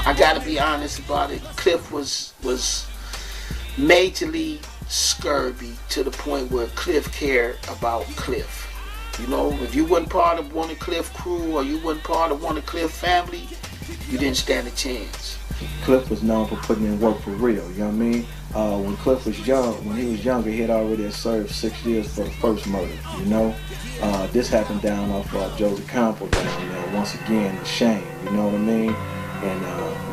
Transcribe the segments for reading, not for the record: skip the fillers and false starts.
I gotta be honest about it. Cliff was majorly scurvy to the point where Cliff cared about Cliff. You know, if you wasn't part of one of Cliff crew or you wasn't part of one of Cliff family, you didn't stand a chance. Cliff was known for putting in work for real, you know what I mean? When Cliff was young, when he was younger, he had already served 6 years for the first murder, you know? This happened down off Joseph Campbell down there, once again, shame, you know what I mean? And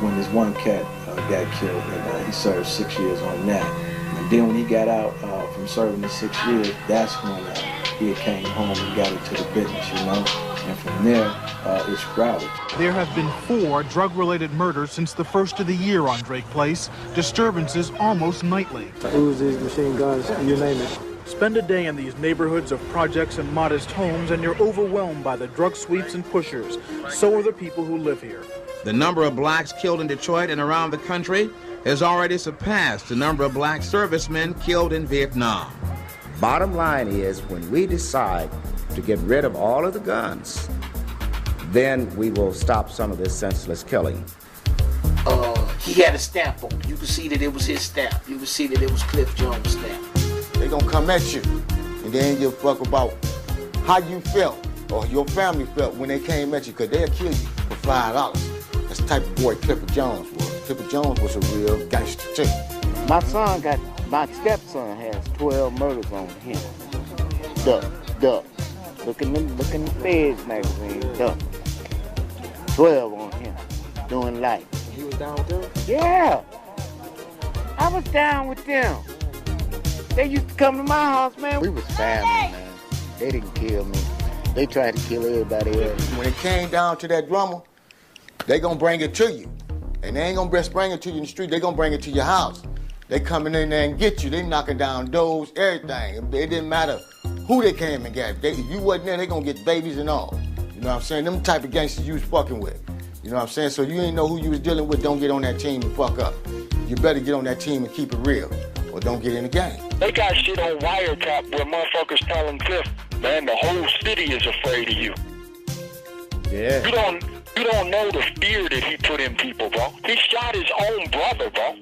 when this one cat got killed, and he served 6 years on that. And then when he got out from serving the 6 years, that's when he came home and got into the business, you know? And from there, it sprouted. There have been 4 drug-related murders since the first of the year on Drake Place. Disturbances almost nightly. Uzis, machine guns, you name it. Spend a day in these neighborhoods of projects and modest homes and you're overwhelmed by the drug sweeps and pushers. So are the people who live here. The number of blacks killed in Detroit and around the country has already surpassed the number of black servicemen killed in Vietnam. Bottom line is, when we decide to get rid of all of the guns, then we will stop some of this senseless killing. He had a stamp on it. You could see that it was his stamp. You could see that it was Cliff Jones' stamp. They gonna come at you, and they ain't give a fuck about how you felt or your family felt when they came at you, because they'll kill you for $5. That's the type of boy Clifford Jones was. Clifford Jones was a real gangster too. My stepson has 12 murders on him. Duck. Look in the Feds magazine, Duck. 12 on him, doing life. He was down with them? Yeah. I was down with them. They used to come to my house, man. We was family, man. They didn't kill me. They tried to kill everybody else. When it came down to that drummer, they gonna bring it to you. And they ain't gonna just bring it to you in the street, they gonna bring it to your house. They coming in there and get you. They knocking down doors, everything. It didn't matter who they came and got. If you wasn't there, they gonna get babies and all. You know what I'm saying? Them type of gangsters you was fucking with. You know what I'm saying? So you ain't know who you was dealing with, don't get on that team and fuck up. You better get on that team and keep it real, or don't get in the game. They got shit on wiretap where motherfuckers telling Cliff, man, the whole city is afraid of you. Yeah. You don't know the fear that he put in people, bro. He shot his own brother, bro.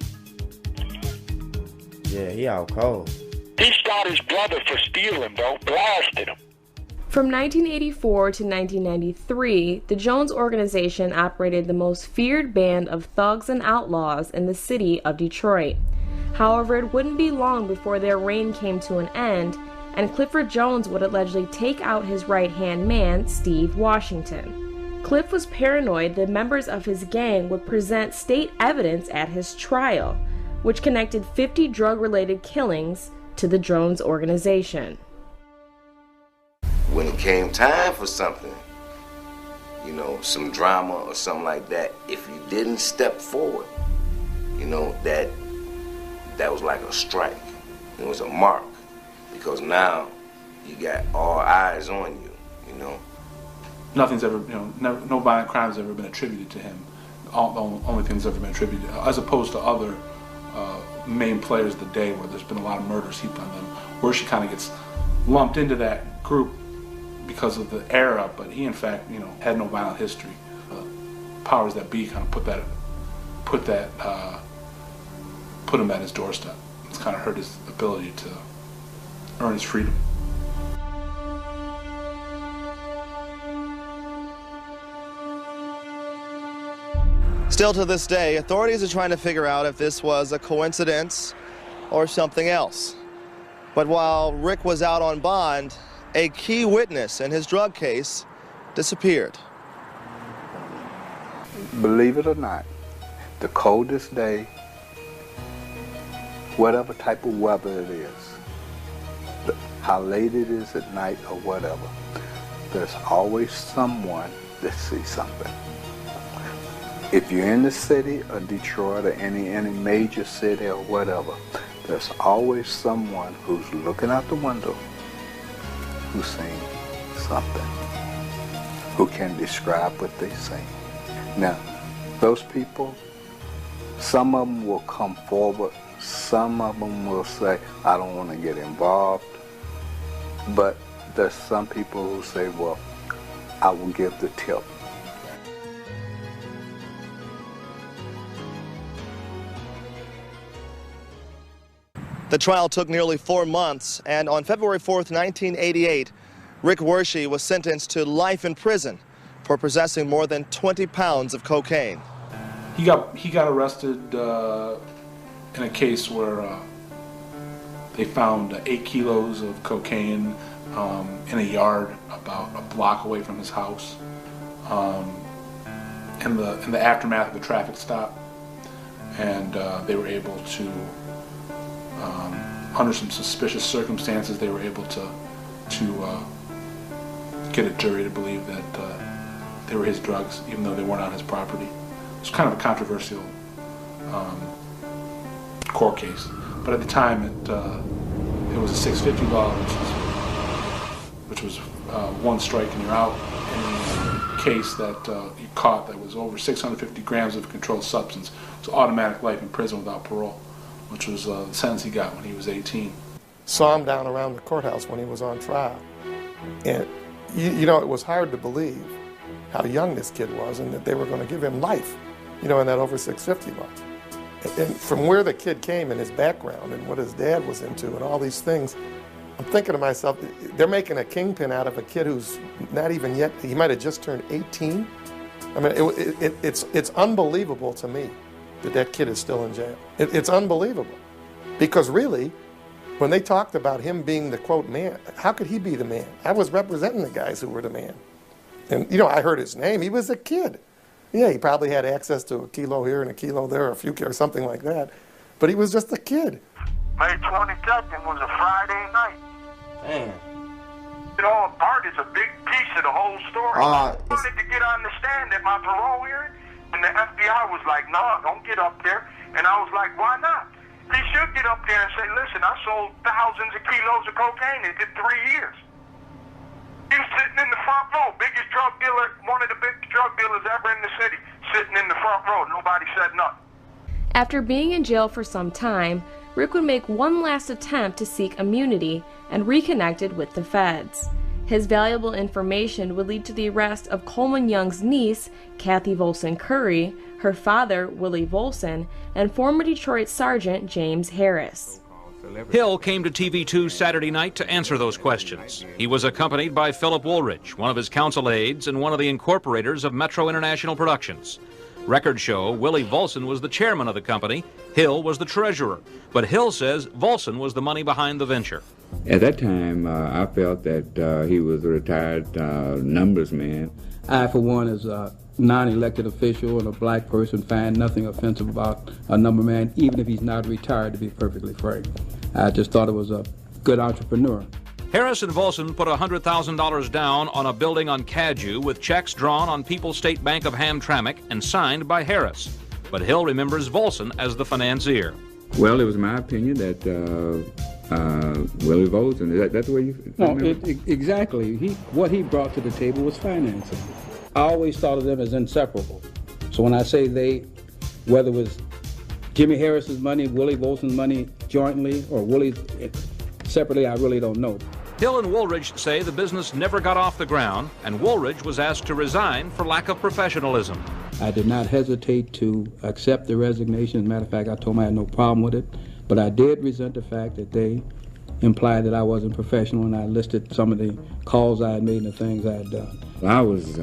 Yeah, he out cold. He shot his brother for stealing, bro. Blasted him. From 1984 to 1993, the Jones Organization operated the most feared band of thugs and outlaws in the city of Detroit. However, it wouldn't be long before their reign came to an end, and Clifford Jones would allegedly take out his right-hand man, Steve Washington. Cliff was paranoid that members of his gang would present state evidence at his trial, which connected 50 drug-related killings to the Jones Organization. When it came time for something, you know, some drama or something like that, if you didn't step forward, you know, that was like a strike. It was a mark, because now you got all eyes on you, you know. Nothing's ever, no violent crime has ever been attributed to him. The only thing that's ever been attributed, as opposed to other main players of the day where there's been a lot of murders heaped on them, where she kind of gets lumped into that group because of the era, but he in fact, had no violent history. Powers that be kind of put him at his doorstep. It's kind of hurt his ability to earn his freedom. Still to this day, authorities are trying to figure out if this was a coincidence or something else. But while Rick was out on bond, a key witness in his drug case disappeared. Believe it or not, the coldest day, whatever type of weather it is, how late it is at night or whatever, there's always someone that sees something. If you're in the city of Detroit or any major city or whatever, there's always someone who's looking out the window who's seeing something, who can describe what they see. Now, those people, some of them will come forward, some of them will say, I don't want to get involved, but there's some people who say, well, I will give the tip. The trial took nearly 4 months, and on February 4th, 1988, Rick Wershe was sentenced to life in prison for possessing more than 20 pounds of cocaine. He got arrested in a case where they found 8 kilos of cocaine in a yard about a block away from his house. In the aftermath of the traffic stop, and they were able to, under some suspicious circumstances, they were able to get a jury to believe that they were his drugs, even though they weren't on his property. It was kind of a controversial court case, but at the time it was a 650 law, which was one strike and you're out. Any case that you caught that was over 650 grams of a controlled substance was automatic life in prison without parole, which was the sentence he got when he was 18. Saw him down around the courthouse when he was on trial, and you know, it was hard to believe how young this kid was and that they were going to give him life, you know, in that over 650 law. And from where the kid came and his background and what his dad was into and all these things, I'm thinking to myself, they're making a kingpin out of a kid who's not even yet, he might have just turned 18. I mean, it's unbelievable to me that that kid is still in jail. It's unbelievable. Because really, when they talked about him being the, quote, man, how could he be the man? I was representing the guys who were the man. And, you know, I heard his name. He was a kid. Yeah, he probably had access to a kilo here and a kilo there, or a few or something like that. But he was just a kid. May 22nd was a Friday night. Man. You know, Bart is a big piece of the whole story. I wanted to get on the stand at my parole hearing, and the FBI was like, "No, don't get up there." And I was like, "Why not?" He should get up there and say, "Listen, I sold thousands of kilos of cocaine. It did 3 years." He was sitting in the front row, biggest drug dealer, one of the biggest drug dealers ever in the city, sitting in the front row. Nobody said nothing. After being in jail for some time, Rick would make one last attempt to seek immunity and reconnected with the feds. His valuable information would lead to the arrest of Coleman Young's niece, Kathy Volson Curry, her father, Willie Volson, and former Detroit Sergeant James Harris. Hill came to TV2 Saturday night to answer those questions. He was accompanied by Philip Woolridge, one of his counsel aides and one of the incorporators of Metro International Productions. Records show Willie Volson was the chairman of the company, Hill was the treasurer, but Hill says Volson was the money behind the venture. At that time, I felt that he was a retired numbers man. I, for one, as a non-elected official and a black person, find nothing offensive about a number man, even if he's not retired, to be perfectly frank. I just thought it was a good entrepreneur. Harris and Volson put $100,000 down on a building on Cadieux with checks drawn on People's State Bank of Hamtramck and signed by Harris. But Hill remembers Volson as the financier. Well, it was my opinion that Willie Volson, that's the way you... No, exactly. What he brought to the table was financing. I always thought of them as inseparable. So when I say they, whether it was Jimmy Harris's money, Willie Volson's money jointly, or Willie's separately, I really don't know. Hill and Woolridge say the business never got off the ground, and Woolridge was asked to resign for lack of professionalism. I did not hesitate to accept the resignation. As a matter of fact, I told them I had no problem with it, but I did resent the fact that they implied that I wasn't professional, and I listed some of the calls I had made and the things I had done. I was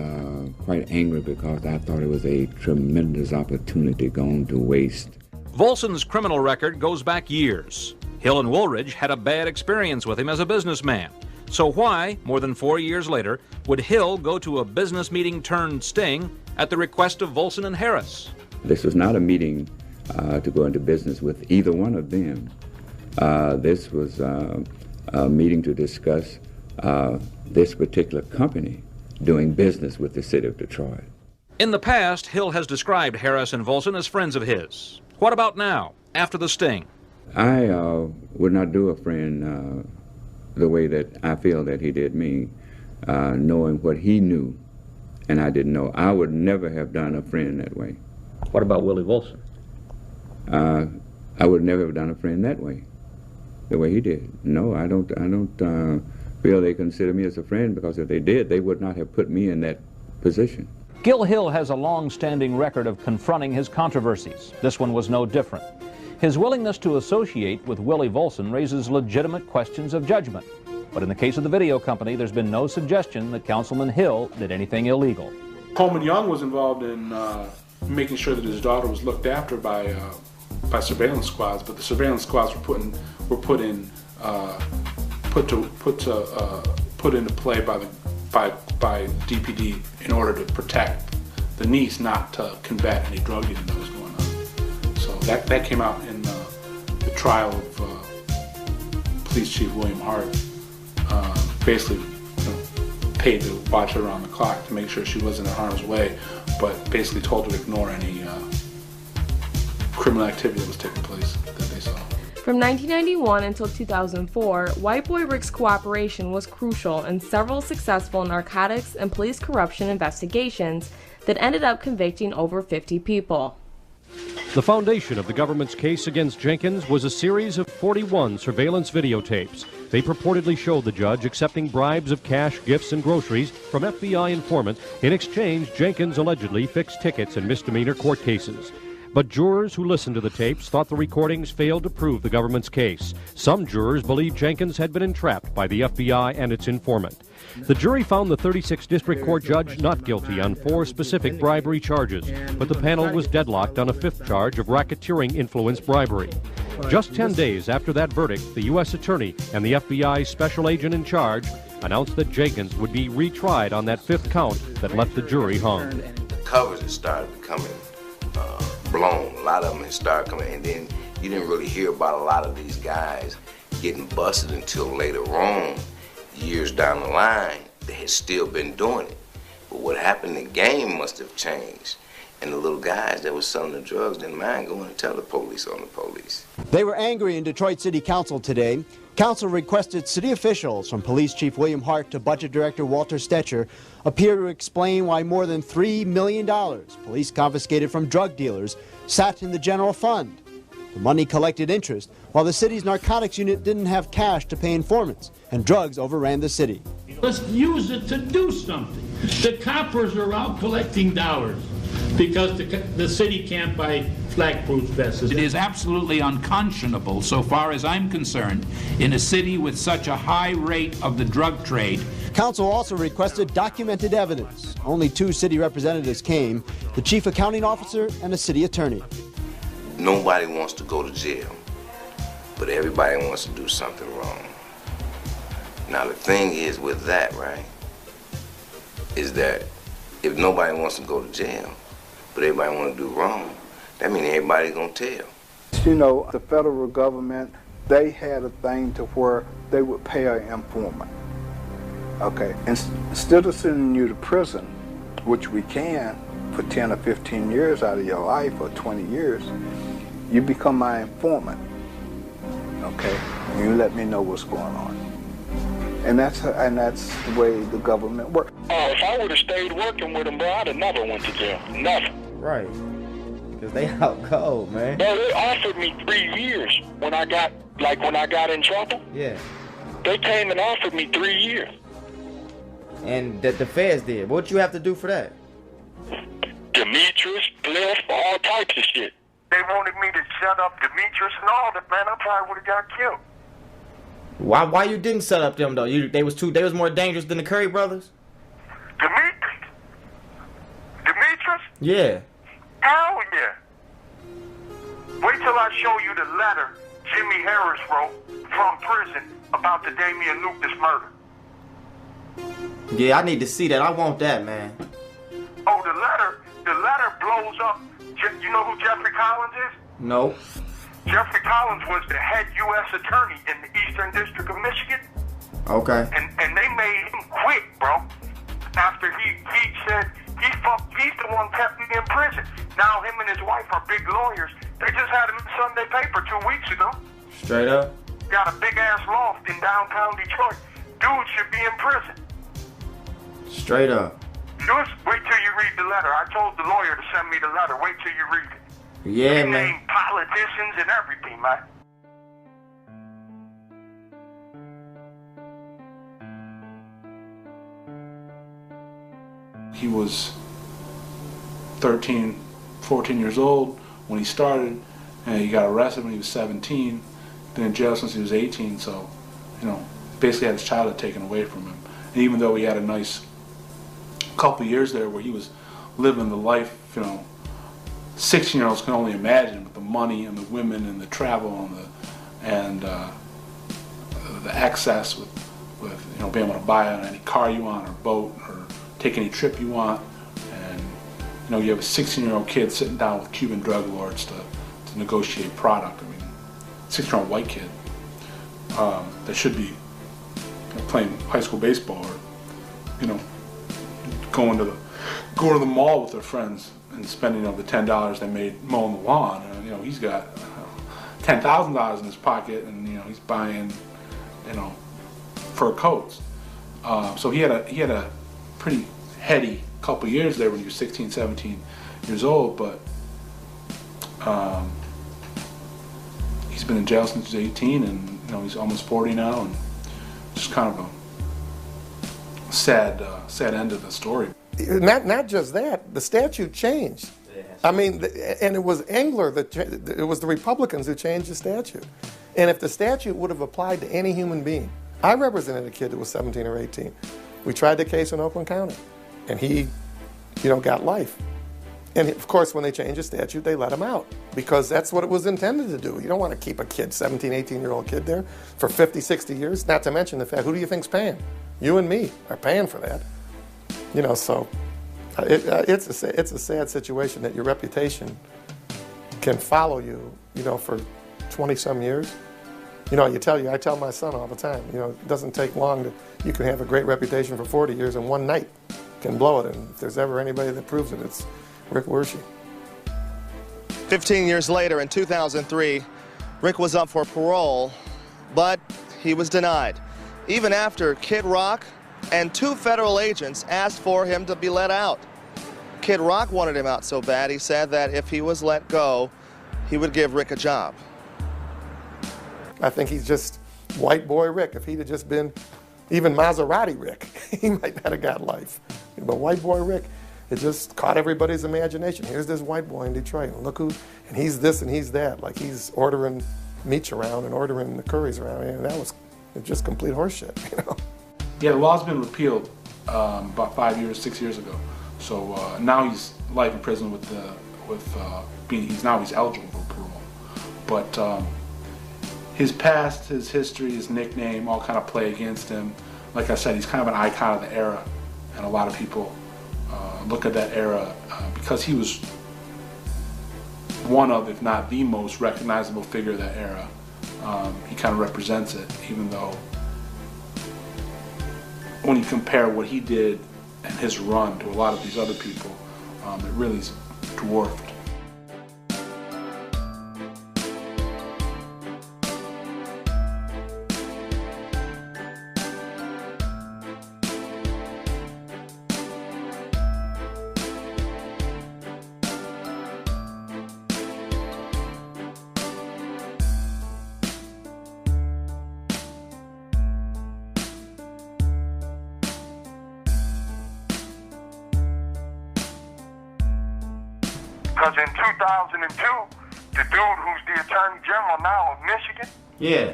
quite angry because I thought it was a tremendous opportunity gone to waste. Volson's criminal record goes back years. Hill and Woolridge had a bad experience with him as a businessman. So why, more than 4 years later, would Hill go to a business meeting turned sting at the request of Volson and Harris? This was not a meeting to go into business with either one of them. This was a meeting to discuss this particular company doing business with the city of Detroit. In the past, Hill has described Harris and Volson as friends of his. What about now, after the sting? I would not do a friend the way that I feel that he did me, knowing what he knew and I didn't know. I would never have done a friend that way. What about Willie Volson? I would never have done a friend that way, the way he did. No, I don't feel they consider me as a friend, because if they did, they would not have put me in that position. Gil Hill has a long-standing record of confronting his controversies. This one was no different. His willingness to associate with Willie Volson raises legitimate questions of judgment. But in the case of the video company, there's been no suggestion that Councilman Hill did anything illegal. Coleman Young was involved in making sure that his daughter was looked after by surveillance squads, but the surveillance squads were put into play by DPD in order to protect the niece, not to combat any drug dealing that was going on. So that came out in the trial of Police Chief William Hart. Basically paid to watch her around the clock to make sure she wasn't in harm's way, but basically told her to ignore any criminal activity that was taking place that they saw. From 1991 until 2004, White Boy Rick's cooperation was crucial in several successful narcotics and police corruption investigations that ended up convicting over 50 people. The foundation of the government's case against Jenkins was a series of 41 surveillance videotapes. They purportedly showed the judge accepting bribes of cash, gifts, and groceries from FBI informants. In exchange, Jenkins allegedly fixed tickets in misdemeanor court cases. But jurors who listened to the tapes thought the recordings failed to prove the government's case. Some jurors believed Jenkins had been entrapped by the FBI and its informant. The jury found the 36th District Court judge not guilty on 4 specific bribery charges, but the panel was deadlocked on a 5th charge of racketeering influence bribery. Just 10 days after that verdict, the U.S. Attorney and the FBI special agent in charge announced that Jenkins would be retried on that 5th count that left the jury hung. The covers had started becoming blown. A lot of them had started coming, and then you didn't really hear about a lot of these guys getting busted until later on, years down the line. They had still been doing it. But what happened, the game must have changed. And the little guys that were selling the drugs didn't mind going to tell the police on the police. They were angry in Detroit City Council today. Council requested city officials, from Police Chief William Hart to Budget Director Walter Stetcher, appear to explain why more than $3 million police confiscated from drug dealers sat in the general fund. The money collected interest, while the city's narcotics unit didn't have cash to pay informants, and drugs overran the city. Let's use it to do something. The coppers are out collecting dollars because the city can't buy flak-proof vests. It is absolutely unconscionable, so far as I'm concerned, in a city with such a high rate of the drug trade. Council also requested documented evidence. Only 2 city representatives came, the chief accounting officer and a city attorney. Nobody wants to go to jail, but everybody wants to do something wrong. Now the thing is with that, right, is that if nobody wants to go to jail, but everybody wants to do wrong, that means everybody's gonna tell. You know, the federal government, they had a thing to where they would pay an informant. Okay, instead of sending you to prison, which we can for 10 or 15 years out of your life, or 20 years, you become my informant. Okay, and you let me know what's going on. And that's the way the government works. If I would have stayed working with them, bro, I'd have never went to jail. Never. Right. Because they out cold, man. Bro, they offered me 3 years when I got in trouble. Yeah. They came and offered me 3 years. And the feds did. What'd you have to do for that? Demetrius, Cliff, all types of shit. They wanted me to shut up Demetrius and all that, man. I probably would have got killed. Why you didn't set up them though? They was more dangerous than the Curry brothers? Demetrius? Yeah. Hell yeah. Wait till I show you the letter Jimmy Harris wrote from prison about the Damian Lucas murder. Yeah, I need to see that. I want that, man. Oh, the letter blows up. You know who Jeffrey Collins is? No. Jeffrey Collins was the head U.S. attorney in the Eastern District of Michigan. Okay. And they made him quit, bro. After he said he's the one kept me in prison. Now him and his wife are big lawyers. They just had him in Sunday paper 2 weeks ago. Straight up. Got a big ass loft in downtown Detroit. Dude should be in prison. Straight up. Just wait till you read the letter. I told the lawyer to send me the letter. Wait till you read it. Yeah, they man. named politicians and everything, man. He was 13, 14 years old when he started, And he got arrested when he was 17, been in jail since he was 18, so, you know, basically had his childhood taken away from him. And even though he had a nice couple years there where he was living the life, you know, 16-year-olds can only imagine, with the money and the women and the travel and the access with you know, being able to buy any car you want or boat or take any trip you want. And you know, you have a 16-year-old kid sitting down with Cuban drug lords to negotiate product. I mean, 16-year-old white kid that should be, you know, playing high school baseball or, you know, going to the mall with their friends and spending, you know, the $10 they made mowing the lawn. And, you know, he's got $10,000 in his pocket, and you know, he's buying, you know, fur coats. So he had a pretty heady couple years there when he was 16, 17 years old, but he's been in jail since he was 18, and you know, he's almost 40 now, and just kind of a sad end of the story. Not just that, the statute changed. I mean, and it was Engler it was the Republicans who changed the statute. And if the statute would have applied to any human being, I represented a kid that was 17 or 18. We tried the case in Oakland County, and he, you know, got life. And of course, when they changed the statute, they let him out because that's what it was intended to do. You don't want to keep a kid, 17, 18-year-old kid there for 50, 60 years, not to mention the fact, who do you think's paying? You and me are paying for that. You know, so it's a sad situation that your reputation can follow you, you know, for 20-some years. You know, I tell my son all the time, you know, it doesn't take long you can have a great reputation for 40 years and one night can blow it. And if there's ever anybody that proves it, it's Rick Wershe. 15 years later, in 2003, Rick was up for parole, but he was denied, even after Kid Rock and 2 federal agents asked for him to be let out. Kid Rock wanted him out so bad, he said that if he was let go, he would give Rick a job. I think he's just white boy Rick. If he'd have just been even Maserati Rick, he might not have got life. But white boy Rick, it just caught everybody's imagination. Here's this white boy in Detroit, and look who, and he's this and he's that. Like he's ordering meats around and ordering the curries around, and that was just complete horseshit, you know? Yeah, the law's been repealed about 6 years ago. So now he's life in prison he's eligible for parole. But his past, his history, his nickname all kind of play against him. Like I said, he's kind of an icon of the era, and a lot of people look at that era because he was one of, if not the most recognizable figure of that era. He kind of represents it, even though when you compare what he did and his run to a lot of these other people, it really is dwarfed. Because in 2002, the dude who's the Attorney General now of Michigan, yeah,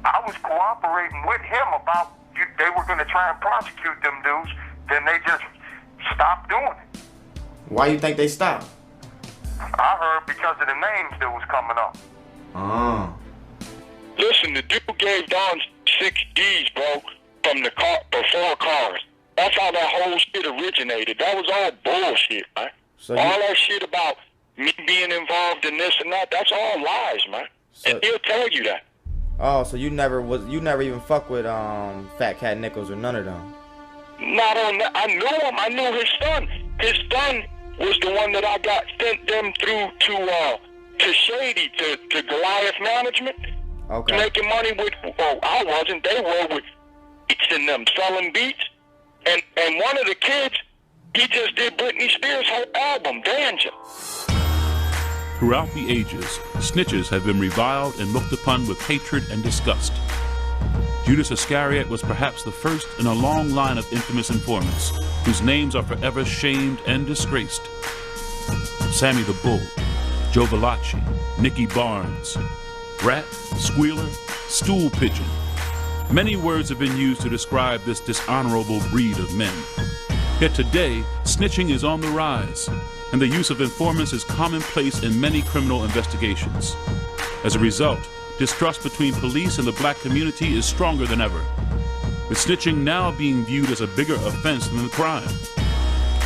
I was cooperating with him about they were going to try and prosecute them dudes, then they just stopped doing it. Why you think they stopped? I heard because of the names that was coming up. Listen, the dude gave Don 6 Ds, bro, from the car, for 4 cars. That's how that whole shit originated. That was all bullshit, man. So all that shit about me being involved in this and that, that's all lies, man. And he'll tell you that. Oh, so you never even fuck with Fat Cat Nichols or none of them? Not on that. I knew him. I knew his son. His son was the one that I got sent them through to Shady, to Goliath Management. Okay. Making money with, I wasn't. They were with beats and them, selling beats. And one of the kids, he just did Britney Spears' whole album, Danger. Throughout the ages, snitches have been reviled and looked upon with hatred and disgust. Judas Iscariot was perhaps the first in a long line of infamous informants, whose names are forever shamed and disgraced. Sammy the Bull, Joe Valachi, Nicky Barnes, rat, squealer, stool pigeon. Many words have been used to describe this dishonorable breed of men. Yet today, snitching is on the rise, and the use of informants is commonplace in many criminal investigations. As a result, distrust between police and the black community is stronger than ever, with snitching now being viewed as a bigger offense than the crime.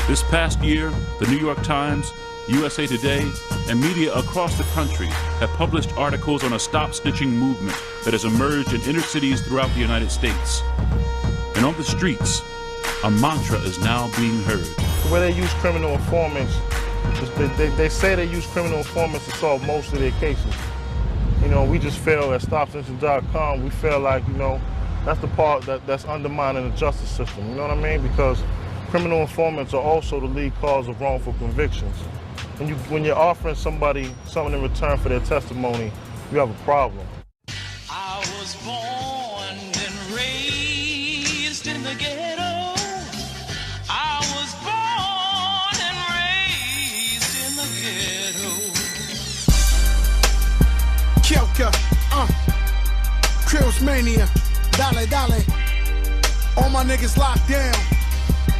This past year, the New York Times, USA Today, and media across the country have published articles on a Stop Snitching movement that has emerged in inner cities throughout the United States. And on the streets, a mantra is now being heard. The way they use criminal informants, they say they use criminal informants to solve most of their cases. You know, we just feel at StopSnitching.com, we feel like, you know, that's the part that's undermining the justice system, you know what I mean? Because criminal informants are also the lead cause of wrongful convictions. When you're offering somebody something in return for their testimony, you have a problem. I was born and raised in the ghetto. I was born and raised in the ghetto. Kelka, Krills Mania, Dale Dale. All my niggas locked down,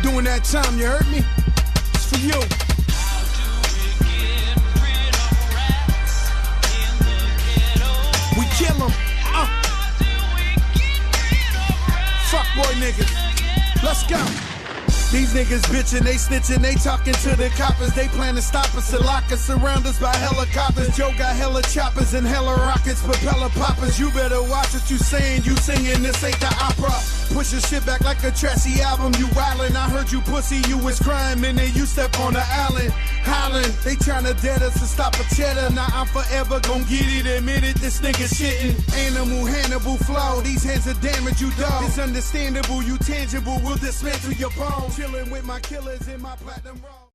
doing that time, you heard me? It's for you. We kill them. Fuck boy niggas. Let's go. These niggas bitchin', they snitchin', they talking to the coppers. They plan to stop us and lock us, surround us by helicopters. Joe got hella choppers and hella rockets, propeller poppers. You better watch what you saying, you singing, this ain't the opera. Push your shit back like a trashy album, you wildin'. I heard you pussy, you was crying, and then you step on the island. Hollin', they tryna dead us to stop a cheddar. Now I'm forever gon' get it, admit it, this nigga shittin'. Animal, Hannibal flow, these hands are damage, you dog. It's understandable, you tangible, we'll dismantle your bones. Chillin' with my killers in my platinum roll.